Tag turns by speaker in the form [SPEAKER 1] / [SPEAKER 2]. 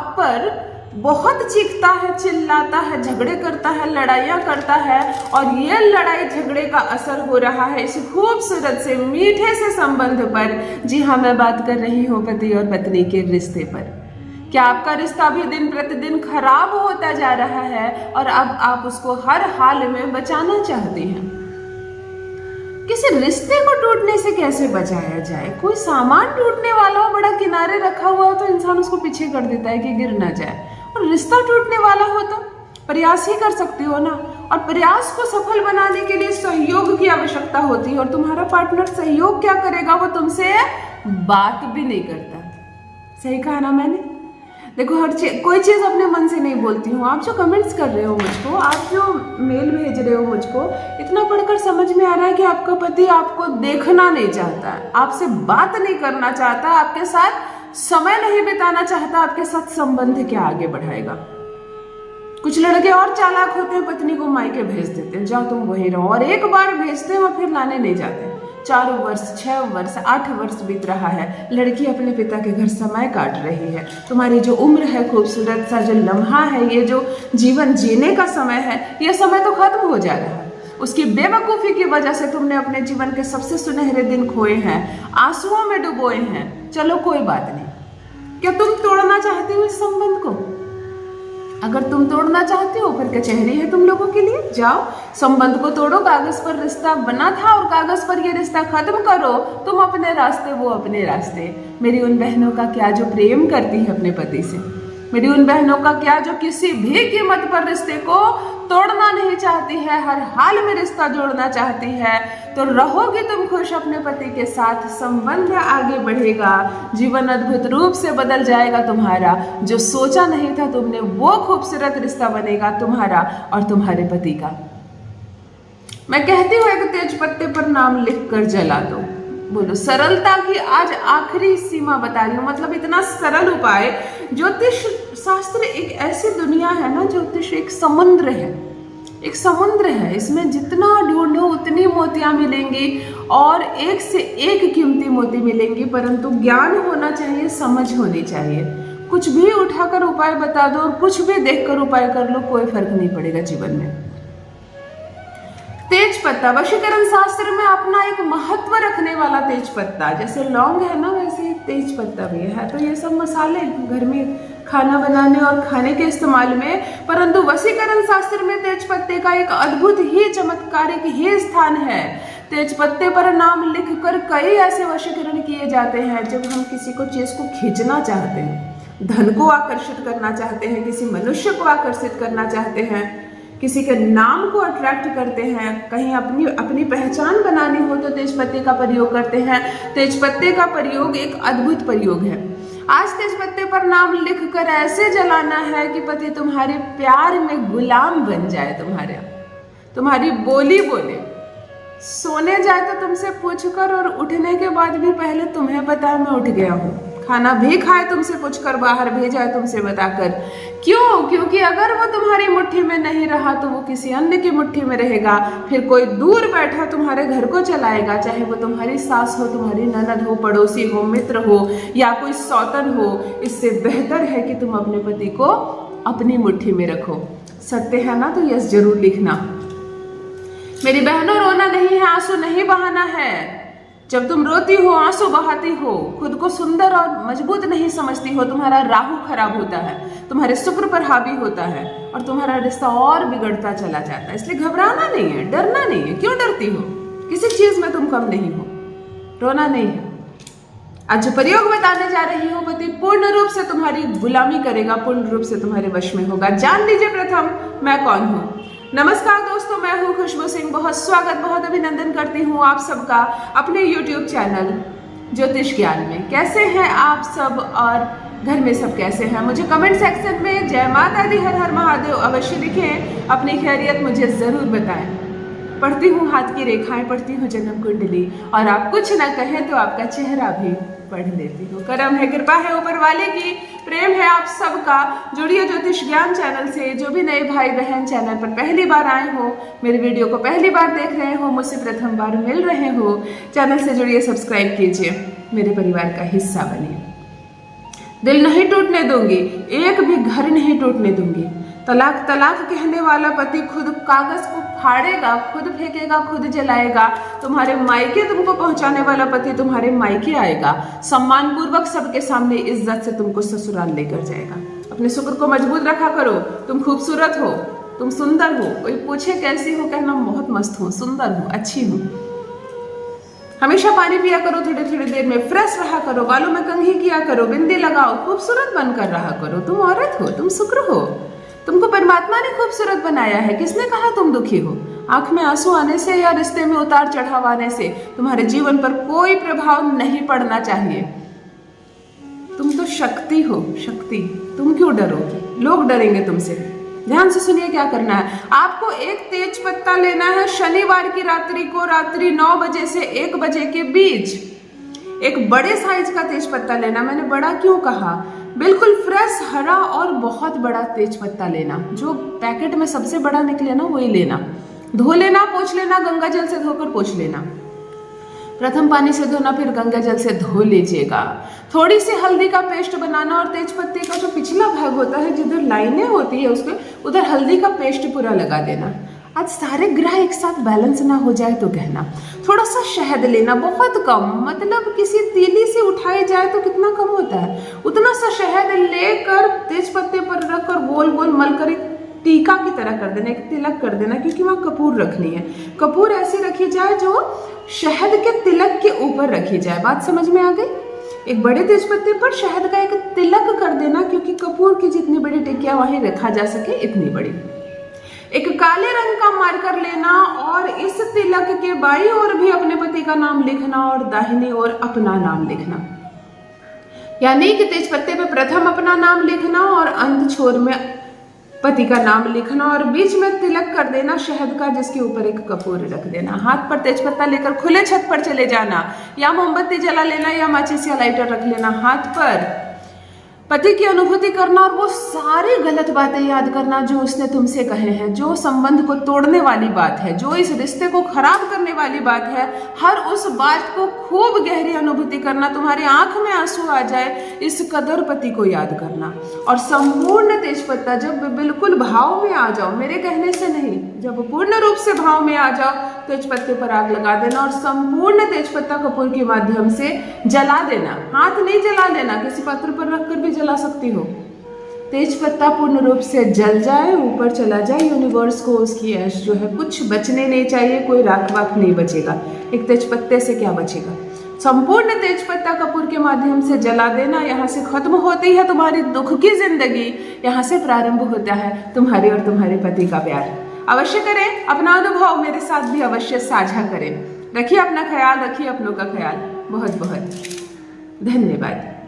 [SPEAKER 1] आप पर बहुत चीखता है, चिल्लाता है, झगड़े करता है, लड़ाइयाँ करता है, और ये लड़ाई झगड़े का असर हो रहा है इस खूबसूरत से मीठे से संबंध पर। जी हाँ, मैं बात कर रही हूँ पति और पत्नी के रिश्ते पर। क्या आपका रिश्ता भी दिन प्रतिदिन खराब होता जा रहा है और अब आप उसको हर हाल में बचाना चाहती हैं? किसी रिश्ते को टूटने से कैसे बचाया जाए? कोई सामान टूटने वाला हो, बड़ा किनारे रखा हुआ हो, तो इंसान उसको पीछे कर देता है कि गिर ना जाए, और रिश्ता टूटने वाला हो तो प्रयास ही कर सकती हो ना। और प्रयास को सफल बनाने के लिए सहयोग की आवश्यकता होती है, और तुम्हारा पार्टनर सहयोग क्या करेगा? वो तुमसे बात भी नहीं करता। सही कहा ना मैंने? देखो, कोई चीज़ अपने मन से नहीं बोलती हूँ। आप जो कमेंट्स कर रहे हो मुझको, आप जो मेल भेज रहे हो मुझको, इतना पढ़कर समझ में आ रहा है कि आपका पति आपको देखना नहीं चाहता, आपसे बात नहीं करना चाहता, आपके साथ समय नहीं बिताना चाहता, आपके साथ संबंध क्या आगे बढ़ाएगा। कुछ लड़के और चालाक होते हैं, पत्नी को मायके भेज देते हैं, जाओ तुम वहीं रहो, और एक बार भेजते हैं और फिर लाने नहीं जाते। 4 वर्ष, 6 वर्ष, 8 वर्ष बीत रहा है, लड़की अपने पिता के घर समय काट रही है। तुम्हारी जो उम्र है, खूबसूरत सा जो लम्हा है, ये जो जीवन जीने का समय है, ये समय तो खत्म हो जा रहा है। उसकी बेवकूफ़ी की वजह से तुमने अपने जीवन के सबसे सुनहरे दिन खोए हैं, आंसुओं में डुबोए हैं। चलो कोई बात नहीं। क्या तुम तोड़ना चाहती हो इस संबंध को? अगर तुम तोड़ना चाहते हो, फिर कचहरी है तुम लोगों के लिए, जाओ संबंध को तोड़ो। कागज पर रिश्ता बना था और कागज पर ये रिश्ता खत्म करो। तुम अपने रास्ते, वो अपने रास्ते। मेरी उन बहनों का क्या जो प्रेम करती है अपने पति से, मेरी उन बहनों का क्या जो किसी भी कीमत पर रिश्ते को तोड़ना नहीं चाहती है, हर हाल में रिश्ता जोड़ना चाहती है। तो रहोगी तुम खुश अपने पति के साथ, संबंध आगे बढ़ेगा, जीवन अद्भुत रूप से बदल जाएगा तुम्हारा। जो सोचा नहीं था तुमने, वो खूबसूरत रिश्ता बनेगा तुम्हारा और तुम्हारे पति का। मैं कहती हूँ, एक तेज पत्ते पर नाम लिख कर जला दो। बोलो, सरलता की आज आखिरी सीमा बता रही हूँ, मतलब इतना सरल उपाय। ज्योतिष शास्त्र एक ऐसी दुनिया है ना, ज्योतिष एक समुद्र है, एक समुद्र है। इसमें जितना ढूंढो उतनी मोतियां मिलेंगी, और एक से एक कीमती मोती मिलेंगी, परंतु ज्ञान होना चाहिए, समझ होनी चाहिए। कुछ भी उठाकर उपाय बता दो और कुछ भी देखकर उपाय कर लो, कोई फर्क नहीं पड़ेगा जीवन में। तेज पत्ता, वशीकरण शास्त्र में अपना एक महत्व रखने वाला तेज पत्ता, जैसे लौंग है ना, वैसे तेज पत्ता भी है। तो ये सब मसाले घर में खाना बनाने और खाने के इस्तेमाल में, परंतु वशीकरण शास्त्र में तेज पत्ते का एक अद्भुत ही चमत्कारिक ही स्थान है। तेज पत्ते पर नाम लिखकर कई ऐसे वशीकरण किए जाते हैं। जब हम किसी को चीज को खींचना चाहते हैं, धन को आकर्षित करना चाहते हैं, किसी मनुष्य को आकर्षित करना चाहते हैं, किसी के नाम को अट्रैक्ट करते हैं, कहीं अपनी पहचान बनानी हो तो तेजपत्ते का प्रयोग करते हैं। तेजपत्ते का प्रयोग एक अद्भुत प्रयोग है। आज तेजपत्ते पर नाम लिखकर ऐसे जलाना है कि पति तुम्हारे प्यार में गुलाम बन जाए, तुम्हारी बोली बोले, सोने जाए तो तुमसे पूछकर, और उठने के बाद भी पहले तुम्हें पता है मैं उठ गया हूँ। खाना भी खाए तुमसे पूछकर, बाहर भेजा है तुमसे बताकर। क्यों? क्योंकि अगर वो तुम्हारी मुट्ठी में नहीं रहा तो वो किसी अन्य की मुट्ठी में रहेगा। फिर कोई दूर बैठा तुम्हारे घर को चलाएगा, चाहे वो तुम्हारी सास हो, तुम्हारी ननद हो, पड़ोसी हो, मित्र हो, या कोई सौतन हो। इससे बेहतर है कि तुम अपने पति को अपनी मुट्ठी में रखो। सत्य है ना? तो यस जरूर लिखना। मेरी बहनों, रोना नहीं है, आंसू नहीं बहाना है। जब तुम रोती हो, आंसू बहाती हो, खुद को सुंदर और मजबूत नहीं समझती हो, तुम्हारा राहु खराब होता है, तुम्हारे शुक्र पर हावी होता है, और तुम्हारा रिश्ता और बिगड़ता चला जाता है। इसलिए घबराना नहीं है, डरना नहीं है। क्यों डरती हो? किसी चीज में तुम कम नहीं हो, रोना नहीं है। आज जो प्रयोग बताने जा रही हूँ, पति पूर्ण रूप से तुम्हारी गुलामी करेगा, पूर्ण रूप से तुम्हारे वश में होगा। जान लीजिए प्रथम मैं कौन हूँ। नमस्कार दोस्तों, मैं हूँ खुशबू सिंह। बहुत स्वागत, बहुत अभिनंदन करती हूँ आप सबका अपने YouTube चैनल ज्योतिष ज्ञान में। कैसे हैं आप सब और घर में सब कैसे हैं? मुझे कमेंट सेक्शन में जय माता दी, हर हर महादेव अवश्य लिखें। अपनी खैरियत मुझे ज़रूर बताएं। पढ़ती हूँ हाथ की रेखाएं, पढ़ती हूँ जन्म कुंडली, और आप कुछ ना कहें तो आपका चेहरा भी पढ़ लेती हूँ। करम है, कृपा है ऊपर वाले की, प्रेम है आप सबका। जुड़िए ज्योतिष ज्ञान चैनल से। जो भी नए भाई बहन चैनल पर पहली बार आए हो, मेरे वीडियो को पहली बार देख रहे हो, मुझसे प्रथम बार मिल रहे हो, चैनल से जुड़िए, सब्सक्राइब कीजिए, मेरे परिवार का हिस्सा बनिए। दिल नहीं टूटने दूंगी, एक भी घर नहीं टूटने दूंगी। तलाक तलाक कहने वाला पति खुद कागज को फाड़ेगा, खुद फेंकेगा, खुद जलाएगा। तुम्हारे मायके तुमको पहुंचाने वाला पति तुम्हारे मायके आएगा, सम्मान पूर्वक सबके सामने इज्जत से तुमको ससुराल लेकर जाएगा। अपने शुक्र को मजबूत रखा करो। तुम खूबसूरत हो, तुम सुंदर हो। कोई पूछे कैसी हो, कहना बहुत मस्त हूँ, सुंदर हूँ, अच्छी हूँ। हमेशा पानी पिया करो, थोड़ी थोड़ी देर में फ्रेश रहा करो, बालों में कंघी किया करो, बिंदी लगाओ, खूबसूरत बनकर रहा करो। तुम औरत हो, तुम शुक्र हो। तुमको परमात्मा ने खूबसूरत बनाया है। किसने कहा तुम दुखी हो? आंख में आंसू आने से या रिश्ते में उतार चढ़ाव आने से तुम्हारे जीवन पर कोई प्रभाव नहीं पड़ना चाहिए। तुम तो शक्ति हो, शक्ति। तुम क्यों डरोगे? लोग डरेंगे तुमसे। ध्यान से सुनिए क्या करना है। आपको एक तेज पत्ता लेना है शनिवार की रात्रि को, रात्रि 9 बजे से 1 बजे के बीच। एक बड़े साइज का तेज पत्ता लेना। मैंने बड़ा क्यों कहा? बिल्कुल फ्रेश हरा और बहुत बड़ा तेज पत्ता लेना। जो पैकेट में सबसे बड़ा निकले ना वही लेना। धो लेना, पोंछ लेना, गंगा जल से धोकर पोंछ लेना। प्रथम पानी से धोना, फिर गंगा जल से धो लीजिएगा। थोड़ी सी हल्दी का पेस्ट बनाना और तेज पत्ते का जो पिछला भाग होता है, जिधर लाइनें होती है उसके उधर हल्दी का पेस्ट पूरा लगा देना। आज सारे ग्रह एक साथ बैलेंस ना हो जाए तो कहना। थोड़ा सा शहद लेना, बहुत कम, मतलब किसी तीली से उठाई जाए तो कितना कम होता है, उतना सा शहद लेकर तेज पत्ते पर रखकर गोल गोल मलकर एक टीका की तरह कर देना, एक तिलक कर देना। क्योंकि वहाँ कपूर रखनी है। कपूर ऐसी रखी जाए जो शहद के तिलक के ऊपर रखी जाए। बात समझ में आ गई? एक बड़े तेज पत्ते पर शहद का एक तिलक कर देना, क्योंकि कपूर की जितनी बड़ी टिकिया वहीं रखा जा सके इतनी बड़ी। एक काले रंग का मार्कर लेना और इस तिलक के बाईं ओर भी अपने पति का नाम लिखना और दाहिनी ओर अपना नाम लिखना। यानी कि तेज पत्ते पे प्रथम अपना नाम लिखना और अंत छोर में पति का नाम लिखना और बीच में तिलक कर देना शहद का, जिसके ऊपर एक कपूर रख देना। हाथ पर तेजपत्ता लेकर खुले छत पर चले जाना, या मोमबत्ती जला लेना या माचिस या लाइटर रख लेना हाथ पर। पति की अनुभूति करना और वो सारी गलत बातें याद करना जो उसने तुमसे कहे हैं, जो संबंध को तोड़ने वाली बात है, जो इस रिश्ते को खराब करने वाली बात है। हर उस बात को खूब गहरी अनुभूति करना, तुम्हारी आंख में आंसू आ जाए इस कदर पति को याद करना। और संपूर्ण तेजपत्ता जब बिल्कुल भाव में आ जाओ, मेरे कहने से नहीं, जब पूर्ण रूप से भाव में आ जाओ, तेजपत्ते पर आग लगा देना और संपूर्ण तेजपत्ता कपूर के माध्यम से जला देना। हाथ नहीं जला लेना, किसी पात्र पर रखकर भी जला सकती हो। तेज पत्ता पूर्ण रूप से जल जाए, ऊपर चला जाए यूनिवर्स को, उसकी ऐश जो है कुछ बचने नहीं चाहिए, कोई राख वाख नहीं बचेगा। एक तेज पत्ते से क्या बचेगा? संपूर्ण तेज पत्ता कपूर के माध्यम से जला देना। यहाँ से खत्म होती है तुम्हारी दुख की जिंदगी, यहाँ से प्रारंभ होता है तुम्हारे और तुम्हारे पति का प्यार। अवश्य करें, अपना अनुभव मेरे साथ भी अवश्य साझा करें। रखिए अपना ख्याल, रखिए अपनों का ख्याल। बहुत बहुत धन्यवाद।